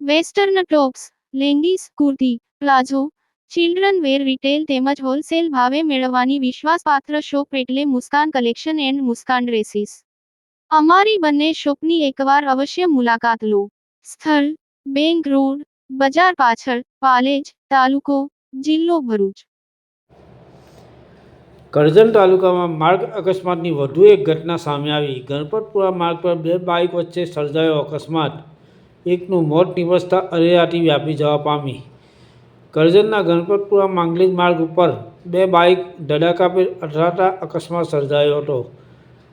Western tops, leggings, kurti, palazzo, children wear retail તેમજ wholesale ભાવે મેળવવાની વિશ્વાસપાત્ર શોપ એટલે Muskan collection and Muskan dresses. અમારી બંને શોપની એકવાર અવશ્ય મુલાકાત લો. સ્થળ: બેંક રોડ, બજાર પાછળ, પાલેજ, તાલુકો, જિલ્લો ભરૂચ. કરજણ તાલુકામાં માર્ગ અકસ્માતની વધુ એક ઘટના સામે આવી. ગણપતપુરા માર્ગ પર બે બાઇક વચ્ચે સર્જાયો અકસ્માત. એકનું મોત નિપજતા અરેરાટી વ્યાપી જવા પામી. કરજણના ગણપતપુરા માંગલીજ માર્ગ ઉપર બે બાઇક ધડાકાભેર અથડાતા અકસ્માત સર્જાયો હતો.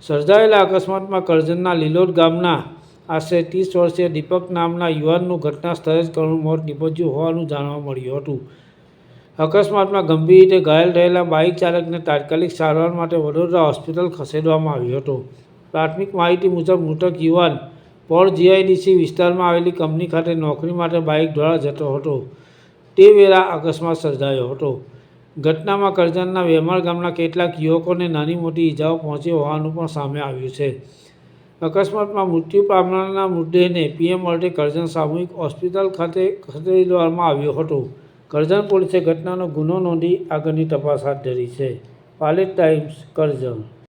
સર્જાયેલા અકસ્માતમાં કરજણના લીલોદ ગામના આશરે 30 વર્ષીય દીપક નામના યુવાનનું ઘટના સ્થળે જ કરુણ મોત નિપજ્યું હોવાનું જાણવા મળ્યું હતું. અકસ્માતમાં ગંભીર રીતે ઘાયલ થયેલા બાઇક ચાલકને તાત્કાલિક સારવાર માટે વડોદરા હોસ્પિટલ ખસેડવામાં આવ્યો હતો. પ્રાથમિક માહિતી મુજબ મૃતક યુવાન પોળ જીઆઈડીસી વિસ્તારમાં આવેલી કંપની ખાતે નોકરી માટે બાઇક દ્વારા જતો હતો. તે વેળા અકસ્માત સર્જાયો હતો. ઘટનામાં કરજણના વેમાળ ગામના કેટલાક યુવકોને નાની મોટી ઇજાઓ પહોંચી હોવાનું પણ સામે આવ્યું છે. અકસ્માતમાં મૃત્યુ પામનારના મૃતદેહને પીએમ અર્થે કરજણ સામૂહિક હોસ્પિટલ ખાતે ખસેડી દેવામાં આવ્યો હતો. કરજણ પોલીસે ઘટનાનો ગુનો નોંધી આગળની તપાસ હાથ ધરી છે. પાલેજ ટાઈમ્સ, કરજણ.